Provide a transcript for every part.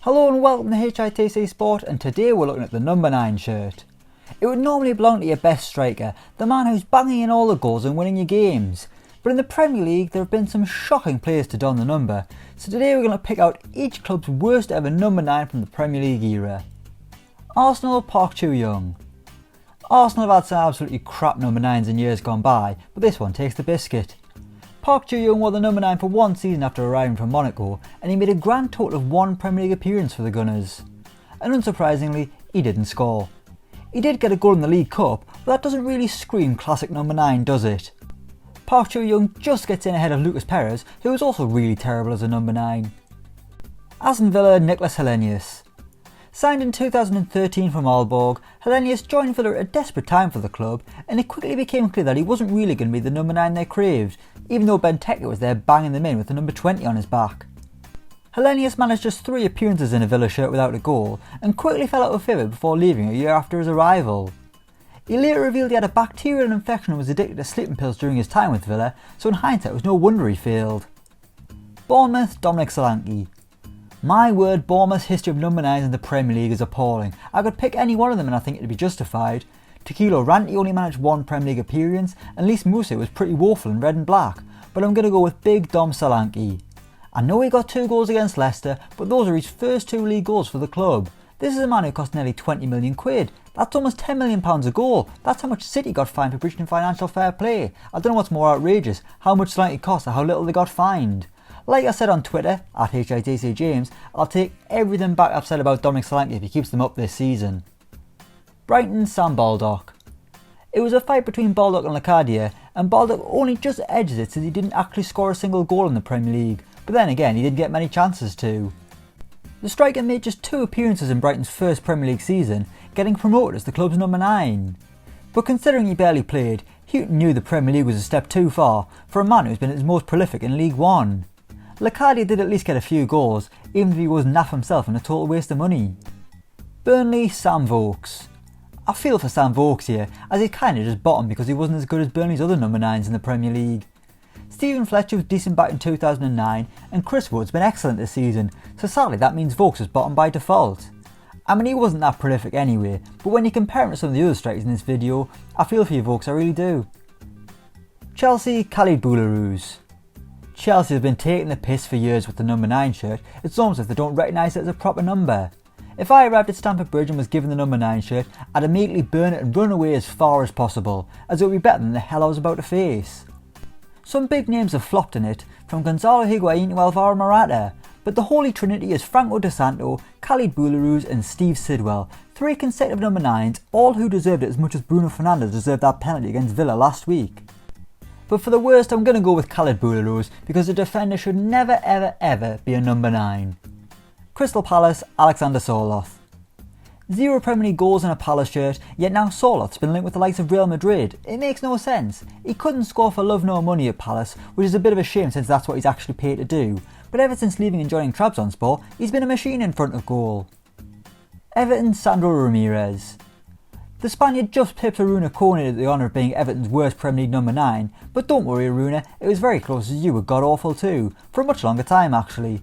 Hello and welcome to HITC Sport, and today we're looking at the number 9 shirt. It would normally belong to your best striker, the man who's banging in all the goals and winning your games. But in the Premier League there have been some shocking players to don the number, so today we're going to pick out each club's worst ever number 9 from the Premier League era. Arsenal, Park Chu-young. Arsenal have had some absolutely crap number 9s in years gone by, but this one takes the biscuit. Park Chu-young wore the number 9 for one season after arriving from Monaco, and he made a grand total of one Premier League appearance for the Gunners. And unsurprisingly, he didn't score. He did get a goal in the League Cup, but that doesn't really scream classic number 9, does it? Park Chu-young just gets in ahead of Lucas Perez, who was also really terrible as a number 9. Aston Villa, HELENIUS. Signed in 2013 from Aalborg, HELENIUS joined Villa at a desperate time for the club, and it quickly became clear that he wasn't really going to be the number 9 they craved, even though Benteke was there banging them in with the number 20 on his back. HELENIUS managed just 3 appearances in a Villa shirt without a goal, and quickly fell out of favour before leaving a year after his arrival. He later revealed he had a bacterial infection and was addicted to sleeping pills during his time with Villa, so in hindsight it was no wonder he failed. Bournemouth, Dominic Solanke. My word, Bournemouth's history of number 9s in the Premier League is appalling. I could pick any one of them and I think it'd be justified. Tequila Ranty only managed one Premier League appearance, and Lys Mousset was pretty woeful in red and black, but I'm going to go with Big Dom Solanke. I know he got 2 goals against Leicester, but those are his first 2 league goals for the club. This is a man who cost nearly 20 million quid. That's almost £10 million a goal. That's how much City got fined for breaching financial fair play. I don't know what's more outrageous, how much Solanke cost or how little they got fined. Like I said on Twitter, at HITCJames, I'll take everything back I've said about Dominic Solanke if he keeps them up this season. Brighton, Sam Baldock. It was a fight between Baldock and LEICESTER, and Baldock only just edges it since he didn't actually score a single goal in the Premier League, but then again he didn't get many chances to. The striker made just 2 appearances in Brighton's first Premier League season, getting promoted as the club's number 9. But considering he barely played, Houghton knew the Premier League was a step too far for a man who's been at his most prolific in League One. LEICESTER did at least get a few goals, even if he was naff himself and a total waste of money. Burnley, Sam Vokes. I feel for Sam Vokes here, as he kinda just bottomed because he wasn't as good as Burnley's other number 9s in the Premier League. Stephen Fletcher was decent back in 2009, and Chris Wood's been excellent this season, so sadly that means Vokes has bottomed by default. I mean, he wasn't that prolific anyway, but when you compare him to some of the other strikers in this video, I feel for you Vokes, I really do. Chelsea, KHALID BOULAHROUZ. Chelsea have been taking the piss for years with the number 9 shirt. It's almost as if they don't recognise it as a proper number. If I arrived at Stamford Bridge and was given the number 9 shirt, I'd immediately burn it and run away as far as possible, as it would be better than the hell I was about to face. Some big names have flopped in it, from Gonzalo Higuain to Alvaro Morata, but the holy trinity is Franco De Santo, KHALID BOULAHROUZ and Steve Sidwell, 3 consecutive number 9s, all who deserved it as much as Bruno Fernando deserved that penalty against Villa last week. But for the worst, I'm going to go with KHALID BOULAHROUZ because a defender should never ever be a number 9. Crystal Palace, Alexander Sorloth. 0 Premier League goals in a Palace shirt, yet now Sorloth's been linked with the likes of Real Madrid. It makes no sense. He couldn't score for love nor money at Palace, which is a bit of a shame since that's what he's actually paid to do. But ever since leaving and joining Trabzonspor, he's been a machine in front of goal. Everton, Sandro Ramirez. The Spaniard just pipped Aruna Koné to the honour of being Everton's worst Premier League number 9, but don't worry Aruna, it was very close as you were god awful too, for a much longer time actually.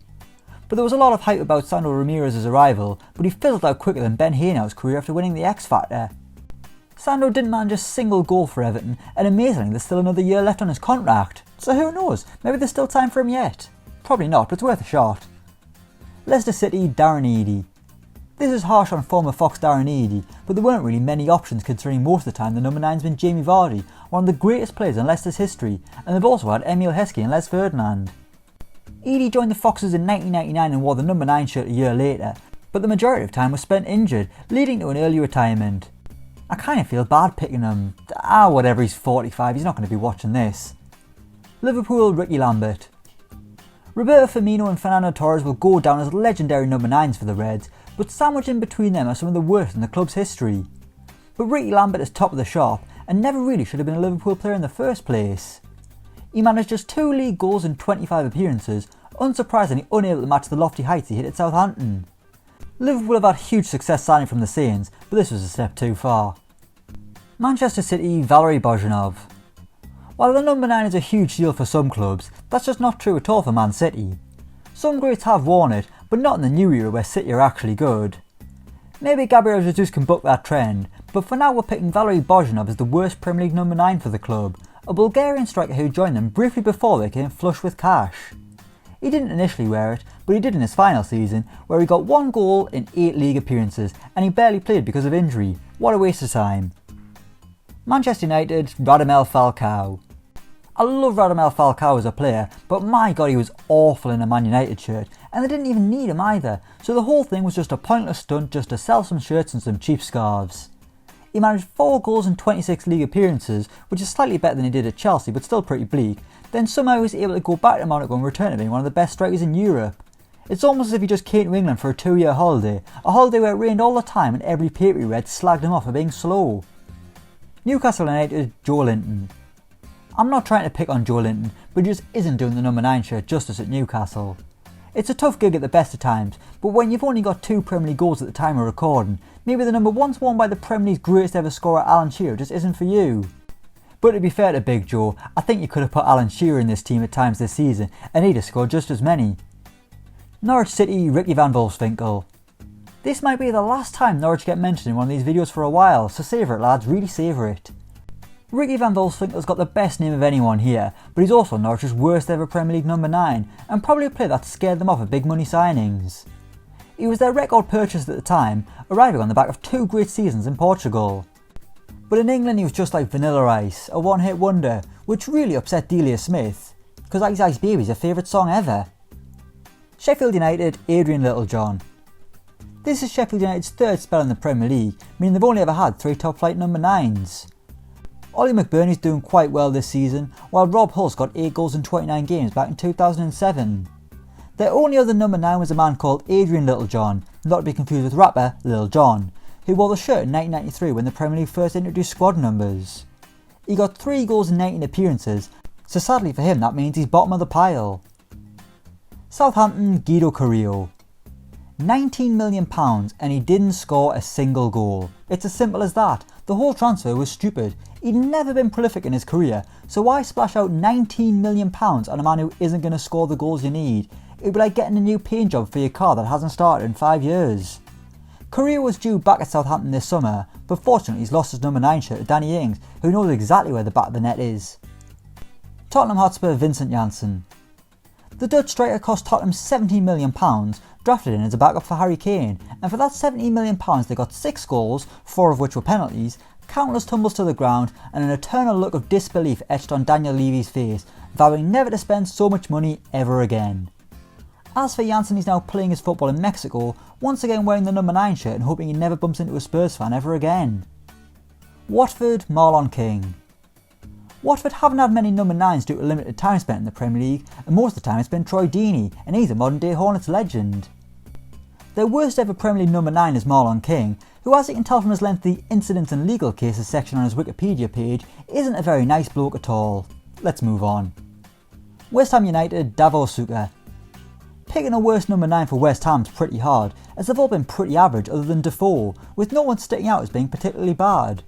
But there was a lot of hype about Sandro Ramirez's arrival, but he fizzled out quicker than Ben Haynau's career after winning the X Factor. Sandro didn't manage a single goal for Everton, and amazingly there's still another year left on his contract, so who knows, maybe there's still time for him yet. Probably not, but it's worth a shot. Leicester City, DARREN EADIE. This is harsh on former Fox Darren EADIE, but there weren't really many options considering most of the time the number 9's been Jamie Vardy, one of the greatest players in Leicester's history, and they've also had Emile Heskey and Les Ferdinand. EADIE joined the Foxes in 1999 and wore the number 9 shirt a year later, but the majority of time was spent injured, leading to an early retirement. I kinda feel bad picking him. Whatever, he's 45, he's not going to be watching this. Liverpool, Ricky Lambert. Roberto Firmino and Fernando Torres will go down as legendary number 9s for the Reds, but sandwiched in between them are some of the worst in the club's history. But Ricky Lambert is top of the shop and never really should have been a Liverpool player in the first place. He managed just 2 league goals in 25 appearances, unsurprisingly unable to match the lofty heights he hit at Southampton. Liverpool have had huge success signing from the Saints, but this was a step too far. Manchester City, VALERI BOJINOV. While the number 9 is a huge deal for some clubs, that's just not true at all for Man City. Some greats have worn it, but not in the new era where City are actually good. Maybe Gabriel Jesus can buck that trend, but for now we're picking VALERI BOJINOV as the worst Premier League number 9 for the club, a Bulgarian striker who joined them briefly before they came flush with cash. He didn't initially wear it, but he did in his final season, where he got 1 goal in 8 league appearances and he barely played because of injury. What a waste of time. Manchester United, Radamel Falcao. I love Radamel Falcao as a player, but my god he was awful in a Man United shirt, and they didn't even need him either, so the whole thing was just a pointless stunt just to sell some shirts and some cheap scarves. He managed 4 goals in 26 league appearances, which is slightly better than he did at Chelsea but still pretty bleak, then somehow he was able to go back to Monaco and return to being one of the best strikers in Europe. It's almost as if he just came to England for a 2-year holiday, a holiday where it rained all the time and every paper he read slagged him off for being slow. Newcastle United, Joelinton. I'm not trying to pick on Joelinton, but he just isn't doing the number 9 shirt justice at Newcastle. It's a tough gig at the best of times, but when you've only got 2 Premier League goals at the time of recording, maybe the number once worn by the Premier League's greatest ever scorer Alan Shearer just isn't for you. But to be fair to Big Joe, I think you could have put Alan Shearer in this team at times this season and he'd have scored just as many. Norwich City, RICKIE van Wolfswinkel. This might be the last time Norwich get mentioned in one of these videos for a while, so savour it lads, really savour it. RICKIE van Wolfswinkel's got the best name of anyone here, but he's also Norwich's worst ever Premier League number 9, and probably a player that scared them off at big money signings. He was their record purchase at the time, arriving on the back of 2 great seasons in Portugal. But in England he was just like Vanilla Ice, a one-hit wonder, which really upset Delia Smith, because Ice Ice Baby's her favourite song ever. Sheffield United, ADRIAN Littlejohn. This is Sheffield United's 3rd spell in the Premier League, meaning they've only ever had 3 top flight number 9s. Ollie McBurney's doing quite well this season, while Rob Hull's got 8 goals in 29 games back in 2007. Their only other number 9 was a man called Adrian Littlejohn, not to be confused with rapper Lil Jon, who wore the shirt in 1993 when the Premier League first introduced squad numbers. He got 3 goals in 19 appearances, so sadly for him that means he's bottom of the pile. Southampton, Guido Carrillo. £19 million and he didn't score a single goal. It's as simple as that. The whole transfer was stupid. He'd never been prolific in his career, so why splash out £19 million on a man who isn't going to score the goals you need? It would be like getting a new paint job for your car that hasn't started in 5 years. Carrillo was due back at Southampton this summer, but fortunately he's lost his number 9 shirt to Danny Ings, who knows exactly where the back of the net is. Tottenham Hotspur, Vincent Janssen. The Dutch striker cost Tottenham £17 million, drafted in as a backup for Harry Kane, and for that £17 million they got 6 goals, 4 of which were penalties, countless tumbles to the ground and an eternal look of disbelief etched on Daniel Levy's face, vowing never to spend so much money ever again. As for Janssen, he's now playing his football in Mexico, once again wearing the number 9 shirt and hoping he never bumps into a Spurs fan ever again. Watford, Marlon King. Watford haven't had many number 9s due to limited time spent in the Premier League, and most of the time it's been Troy Deeney, and he's a modern day Hornets legend. Their worst ever Premier League number 9 is Marlon King, who, as you can tell from his lengthy incidents and legal cases section on his Wikipedia page, isn't a very nice bloke at all. Let's move on. West Ham United, Davor Suker. Picking a worst number 9 for West Ham's pretty hard, as they've all been pretty average other than Defoe, with no one sticking out as being particularly bad.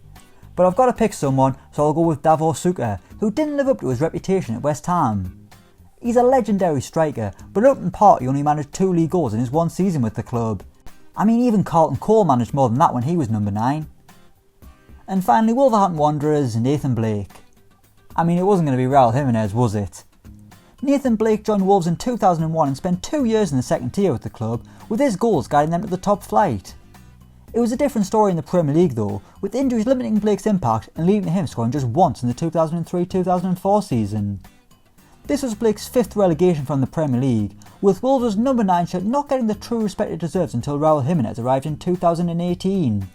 But I've got to pick someone, so I'll go with Davor Suker, who didn't live up to his reputation at West Ham. He's a legendary striker, but at Upton Park he only managed 2 league goals in his 1 season with the club. I mean, even Carlton Cole managed more than that when he was number 9. And finally, Wolverhampton Wanderers, Nathan Blake. I mean, it wasn't going to be Raul Jimenez, was it? Nathan Blake joined Wolves in 2001 and spent 2 years in the second tier with the club, with his goals guiding them to the top flight. It was a different story in the Premier League though, with injuries limiting Blake's impact and leading to him scoring just once in the 2003-2004 season. This was Blake's 5th relegation from the Premier League, with Wolves' number 9 shirt not getting the true respect it deserves until Raul Jimenez arrived in 2018.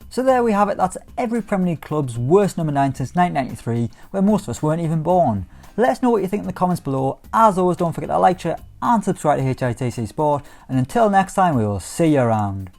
So there we have it, that's every Premier League club's worst number 9 since 1993, where most of us weren't even born. Let us know what you think in the comments below. As always, don't forget to like, share and subscribe to HITC Sport, and until next time we will see you around.